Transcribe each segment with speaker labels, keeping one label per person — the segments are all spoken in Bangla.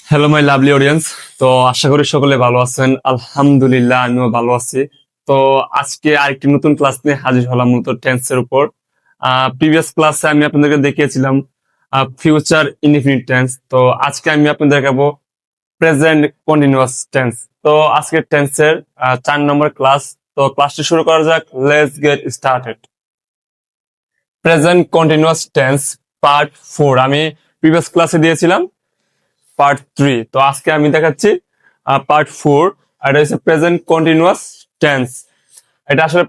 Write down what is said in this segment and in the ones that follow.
Speaker 1: Hello my lovely audience. তো আশা করি সকলে ভালো আছেন। আলহামদুলিল্লাহ আমিও ভালো আছি। তো আজকে আরেকটি নতুন ক্লাস নিয়ে হাজির হলাম, মূলত টেন্সের উপর। প্রিভিয়াস ক্লাসে আমি আপনাদেরকে দেখিয়েছিলাম ফিউচার ইনডিফিনিট টেন্স। তো আজকে আমি আপনাদের দেখাবো প্রেজেন্ট কন্টিনিউয়াস টেন্স। তো আজকে টেন্সের 4 নম্বর ক্লাস। তো ক্লাসটি শুরু করা যাক। Let's get started. Present continuous tense part 4 আমি প্রিভিয়াস ক্লাসে দিয়েছিলাম পার্ট 3। তো আজকে আমি দেখাচ্ছি পার্ট 4। এটা হচ্ছে প্রেজেন্ট কন্টিনিউয়াস টেন্স। এটা আসলে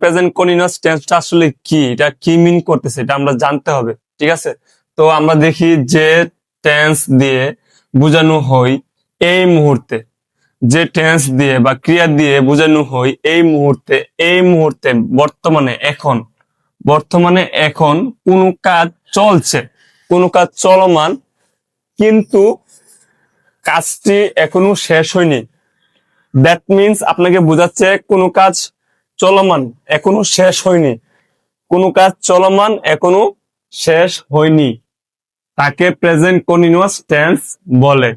Speaker 1: প্রেজেন্ট কন্টিনিউয়াস টেন্সটা আসলে কি, এটা কি মিন করতেছে, এটা আমরা জানতে হবে। ঠিক আছে, তো আমরা দেখি যে টেন্স দিয়ে বোঝানো হয় এই মুহূর্তে, যে টেন্স দিয়ে বা ক্রিয়া দিয়ে বোঝানো হয় এই মুহূর্তে বর্তমানে এখন, কোনো কাজ চলছে, কোনো কাজ চলমান, কিন্তু কাজটি এখনো শেষ হয়নি। দ্যাট মিন্স আপনাকে বোঝাচ্ছে কোনো কাজ চলমান, এখনো শেষ হয়নি। কোনো কাজ চলমান, এখনো শেষ হয়নি, তাকে প্রেজেন্ট কন্টিনিউয়াস টেন্স বলে।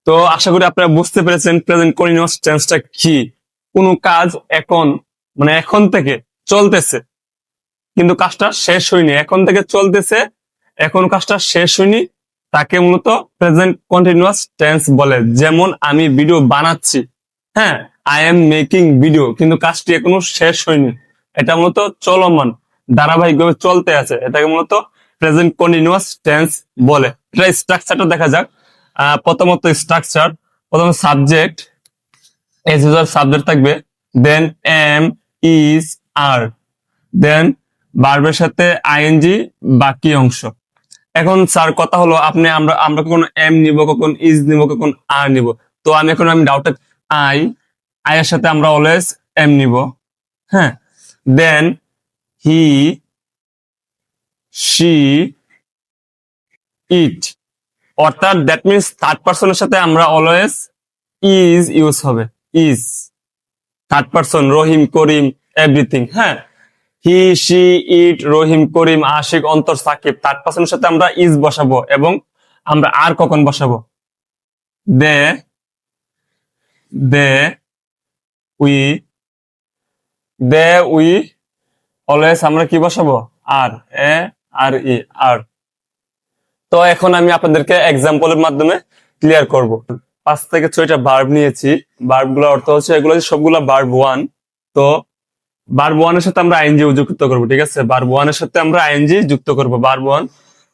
Speaker 1: তো আশা করি আপনারা বুঝতে পেরেছেন প্রেজেন্ট কন্টিনিউয়াস টেন্সটা কি। কোনো কাজ এখন, এখন থেকে চলতেছে, কিন্তু কাজটা শেষ হয়নি, এখন থেকে চলতেছে, এখন কাজটা শেষ হয়নি, তাকে মূলত প্রেজেন্ট কন্টিনিউয়াস টেন্স বলে। যেমন আমি ভিডিও বানাচ্ছি, হ্যাঁ, আই এম মেকিং ভিডিও, কিন্তু কাজটি এখনো শেষ হয়নি, এটা মূলত চলমান, ধারাবাহিকভাবে চলতে আছে, এটাকে মূলত প্রেজেন্ট কন্টিনিউয়াস টেন্স বলে। এটা স্ট্রাকচারটা দেখা যাক। প্রথমত স্ট্রাকচার, প্রথম সাবজেক্ট, এজ ইউজুয়াল সাবজেক্ট থাকবে, দেন এম, ইজ, আর, দেন ভার্বের সাথে আইএনজি বাকি অংশ। এখন স্যার কথা হলো, আমরা আমরা কখন এম নিব, কখন ইজ নিব, কখন আর নিব। তো আমি ডাউটে, আই আই এর সাথে আমরা অলওয়েজ এম নিব, হ্যাঁ। দেন হি, শি, ইট, অর্থাৎ দ্যাট মিনস থার্ড পার্সনের সাথে আমরা অলওয়েজ ইজ ইউজ হবে। Is third person, Rahim, Karim, everything, হ্যাঁ। হি, শি, ইট, রহিম, করিম, আশিক, অন্তর, সাকিব, থার্ড পার্সনের সাথে আমরা ইজ বসাবো, এবং আমরা আর কখন বসাবো? দে, দে, উই, দে, উই, অলওয়েজ আমরা কি বসাবো? আর, এ, আর, ই, আর। তো এখন আমি আপনাদেরকে এক্সাম্পলের মাধ্যমে ক্লিয়ার করব। 5 থেকে 6টা ভার্ব নিয়েছি। ভার্ব গুলোর অর্থ হচ্ছে, এগুলো সবগুলো ভার্ব 1। তো ভার্ব 1 এর সাথে আমরা আইএনজি যুক্ত করব। ঠিক আছে, ভার্ব 1 এর সাথে আমরা আইএনজি যুক্ত করব। ভার্ব 1,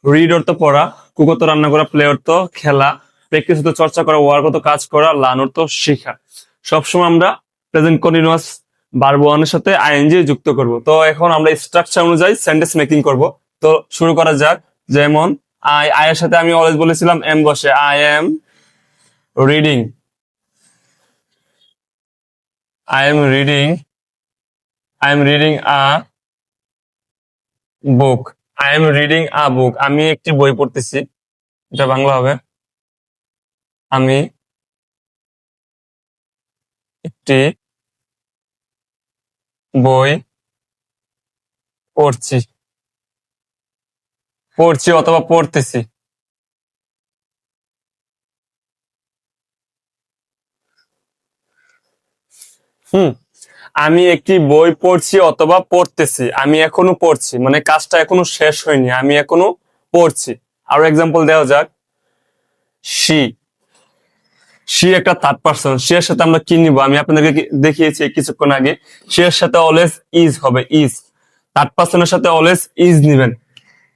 Speaker 1: রিড অর্থ পড়া, কুক অর্থ রান্না করা, প্লে অর্থ খেলা, প্র্যাকটিস অর্থ চর্চা করা, ওয়ার্ক অর্থ কাজ করা, লার্ন অর্থ শেখা। সবসময় আমরা প্রেজেন্ট কন্টিনিউয়াস ভার্ব 1 এর সাথে আইএনজি যুক্ত করব। তো এখন আমরা স্ট্রাকচার অনুযায়ী সেন্টেন্স মেকিং করব। তো শুরু করা যাক। যেমন আই এর সাথে আমি অলওয়েজ বলেছিলাম এম বসে, I am reading, I am reading, I am reading a book, I am reading a book, আমি একটি বই পড়তেছি। এটা বাংলা হবে, আমি একটি বই পড়ছি, পড়ছি অথবা পড়তেছি। হুম, আমি একটি বই পড়ছি অথবা পড়তেছি, আমি এখনো পড়ছি, কাজটা এখনো শেষ হয়নি, আমি এখনো পড়ছি। আরো এক্সাম্পল দেওয়া যাক। শি, শি একটা থার্ড পার্সন, সি এর সাথে আমরা কি নিব? আমি আপনাদেরকে দেখিয়েছি কিছুক্ষণ আগে, সি এর সাথে অলওয়েজ ইজ হবে। ইজ থার্ড পার্সনের সাথে অলওয়েজ ইজ নিবেন।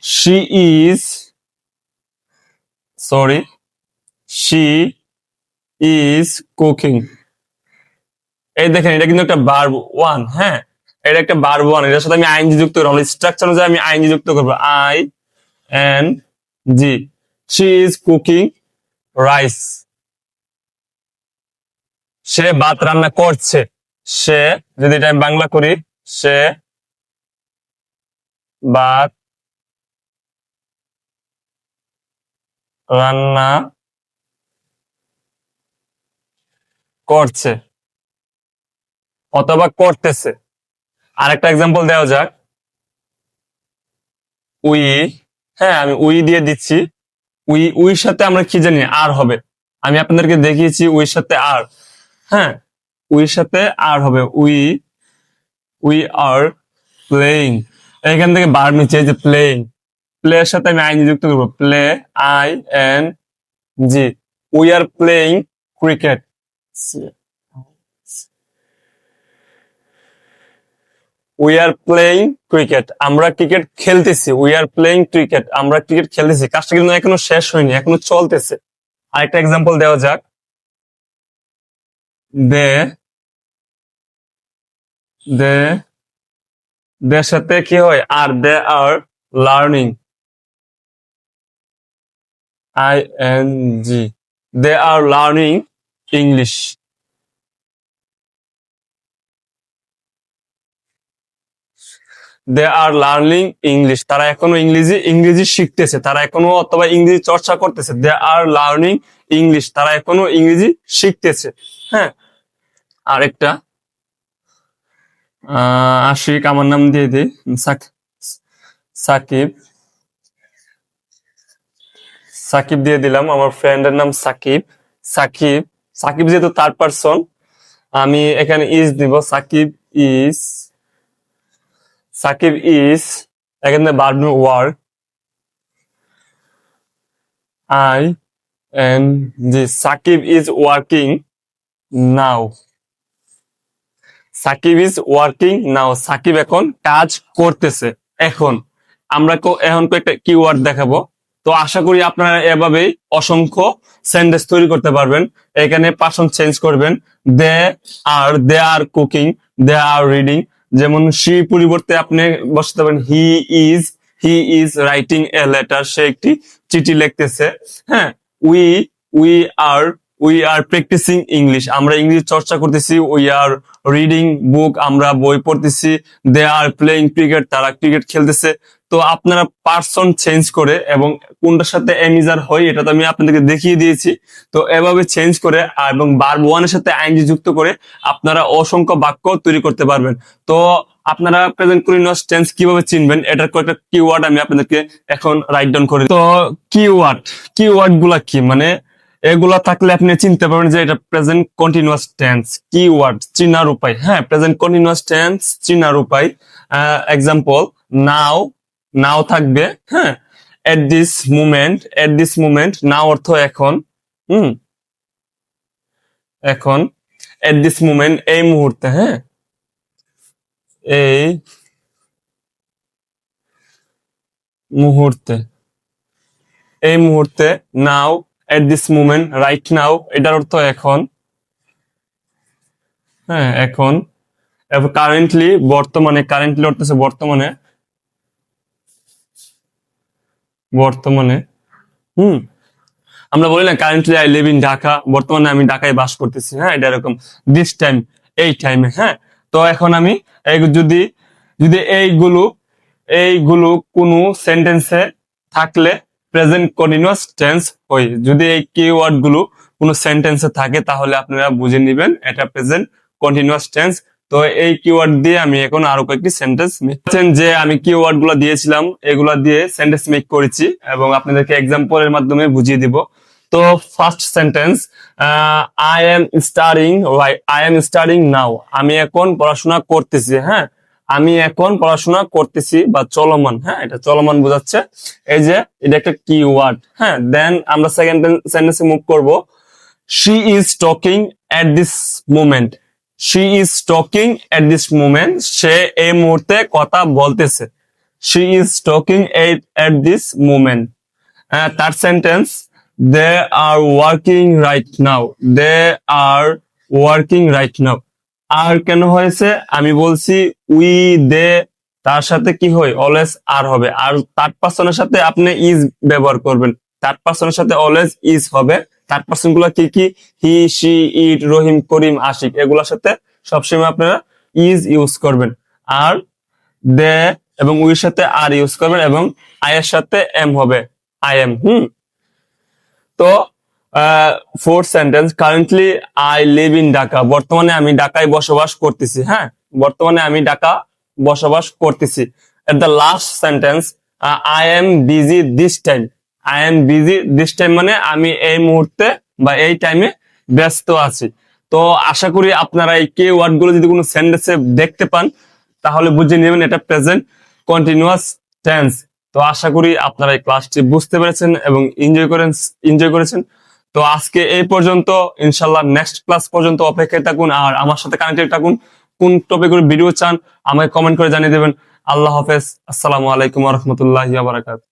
Speaker 1: She is, sorry, she is cooking. এই দেখেন, এটা কিন্তু একটা ভার্ব 1, হ্যাঁ, এটা একটা ভার্ব 1, এটার সাথে আমি আইএনজি যুক্ত করবো। স্ট্রাকচার অনুযায়ী আমি আইএনজি যুক্ত করবো, I N G. She is cooking rice, সে ভাত রান্না করছে। সে, যদি এটা আমি বাংলা করি, সে ভাত রান্না করছে অথবা করতেছে। আরেকটা এক্সাম্পল দেওয়া যাক। উই, হ্যাঁ, আমি উই দিয়ে দিচ্ছি। উইর সাথে আমরা কি জানি আর হবে, আমি আপনাদেরকে দেখিয়েছি উইর সাথে আর, হ্যাঁ উইর সাথে আর হবে, উই আর প্লেইং, এখান থেকে ভার্ব নিচ্ছে এই যে প্লেইং, প্লে এর সাথে আমি আইএনজি যুক্ত করবো, play I N G, we are playing cricket, we are playing cricket, আমরা ক্রিকেট খেলতেছি, উই আর প্লেইং ক্রিকেট, আমরা ক্রিকেট খেলতেছি, কাজটা কিন্তু এখনো শেষ হয়নি, এখনো চলতেছে। আরেকটা এক্সাম্পল দেওয়া যাক, দে দে দের সাথে কি হয় আর, they are learning, I N G, they are learning English, they are learning English, তারা এখনো ইংরেজি শিখতেছে, তারা এখনো অথবা ইংরেজি চর্চা করতেছে, দে আর লার্নিং ইংলিশ, তারা এখনো ইংরেজি শিখতেছে। হ্যাঁ, আরেকটা আশিক, আমার নাম দিয়ে দিই, সাকিব, সাকিব দিয়ে দিলাম, আমার ফ্রেন্ডের নাম সাকিব, সাকিব, সাকিব যেহেতু থার্ড পারসন, আমি এখানে ইজ দিব, ইজ সাকিব ইজ, এখানে verb work, I N G, Sakib is working now, Sakib is working now, Sakib এখন কাজ করতেছে। এখন আমরা এখন কয়েকটা কিওয়ার্ড দেখাবো, তো আশা করি আপনারা এভাবেই অসংখ্য সেন্টেন্স তৈরি করতে পারবেন। এখানে পার্সন চেঞ্জ করবেন, they are cooking, they are reading, যেমন শি পরিবর্তে আপনি বসাতে পারেন he is writing a letter, সে একটি চিঠি লিখতেছে। হ্যাঁ, we we are we are practising English, আমরা ইংলিশ চর্চা করতেছি, উই আর রিডিং বুক, আমরা বই পড়তেছি, দে আর প্লেইং ক্রিকেট, তারা ক্রিকেট খেলতেছে। তো আপনারা পার্সন চেঞ্জ করে এবং কোনটার সাথে এমিজার হয় এটা তো আমি আপনাদেরকে দেখিয়ে দিয়েছি, তো এভাবে চেঞ্জ করে এবং ভার্ব ওয়ানের সাথে আইএনজি যুক্ত করে আপনারা অসংখ্য বাক্য তৈরি করতে পারবেন। তো আপনারা প্রেজেন্ট কন্টিনিউয়াস টেন্স কিভাবে চিনবেন, এটার কয়েকটা কিওয়ার্ড আমি আপনাদেরকে এখন রাইট ডাউন করে, তো কিওয়ার্ড গুলা কি, মানে এগুলা থাকলে আপনি চিনতে পারবেন যে এটা প্রেজেন্ট কন্টিনিউয়াস টেন্স। কিওয়ার্ড চিনার উপায়, হ্যাঁ প্রেজেন্ট কন্টিনিউয়াস টেন্স চিনার উপায়, এক্সাম্পল নাও, নাও থাকবে, হ্যাঁ এট দিস মুমেন্ট, নাও অর্থ এখন, হুম এখন, এট দিস মুমেন্ট এই মুহূর্তে, হ্যাঁ এই মুহূর্তে, এই মুহূর্তে, now at this moment, right now এটার অর্থ এখন, হ্যাঁ এখন, কারেন্টলি বর্তমানে, কারেন্টলি অর্থ হচ্ছে বর্তমানে, বর্তমানে, হুম আমরা বলি না currently I live in Dhaka, বর্তমানে আমি ঢাকায় বাস করতেছি, হ্যাঁ এটা এরকম, দিস টাইম এই টাইমে, হ্যাঁ। তো এখন আমি যদি যদি এইগুলো কোনো সেন্টেন্সে থাকলে প্রেজেন্ট কন্টিনিউয়াস টেন্স হয়, যদি এই কিওয়ার্ড গুলো কোনো সেন্টেন্সে থাকে তাহলে আপনারা বুঝে নেবেন এটা প্রেজেন্ট কন্টিনিউয়াস টেন্স। তো এই কিওয়ার্ড দিয়ে আমি এখন আরো কয়েকটি সেন্টেন্স যে আমি কিওয়ার্ড গুলো দিয়েছিলাম এগুলা দিয়ে সেন্টেন্স মেক করেছি এবং আপনাদেরকে এক্সাম্পলের মাধ্যমে বুঝিয়ে দিব। তো first sentence, I am studying now, আমি এখন পড়াশোনা করতেছি, হ্যাঁ আমি এখন পড়াশোনা করতেছি বা চলমান, হ্যাঁ এটা চলমান বোঝাচ্ছে, এই যে এটা একটা কিওয়ার্ড। হ্যাঁ, দেন আমরা সেকেন্ড সেন্টেন্সে মুভ করব, she is talking at this moment, she is talking at this moment, সে এই মুহূর্তে কথা বলতেছে, she is talking at this moment. Third sentence, they are working right now, they are working right now, আর কেন হয়েছে আমি বলছি উই দে, তার সাথে কি হয় অলওয়েজ আর হবে, আর থার্ড পারসনের সাথে আপনি ইজ ব্যবহার করবেন, থার্ড পারসনের সাথে অলওয়েজ ইজ হবে। থার্ড পারসন গুলো কি কি, হি শি ইট রহিম করিম আশিক, এগুলোর সাথে সবসময় আপনারা ইজ ইউজ করবেন, আর দে এবং উইর সাথে আর ইউজ করবেন এবং আই এর সাথে এম হবে, আই এম। তো fourth sentence, currently I live in Dhaka, বর্তমানে আমি ঢাকায় বসবাস করতেছি, হ্যাঁ বর্তমানে আমি ঢাকা বসবাস করতেছি। At the last sentence, I am busy this time, I am busy this time মানে আমি এই মুহূর্তে বা এই টাইমে ব্যস্ত আছি। তো আশা করি আপনারা এই কে ওয়ার্ড গুলো যদি কোনো সেন্টেন্সে দেখতে পান তাহলে বুঝে নেবেন এটা প্রেজেন্ট কন্টিনিউয়াস টেন্স। তো আশা করি আপনারা এই ক্লাসটি বুঝতে পেরেছেন এবং এনজয় করেছেন। তো আজকে এই পর্যন্ত, ইনশাল্লাহ নেক্সট ক্লাস পর্যন্ত অপেক্ষায় থাকুন আর আমার সাথে কানেক্টেড থাকুন। কোন টপিকের ভিডিও চান আমাকে কমেন্ট করে জানিয়ে দেবেন। আল্লাহ হাফেজ, আসসালামু আলাইকুম ওয়া রাহমাতুল্লাহি ওয়া বারাকাতুহু।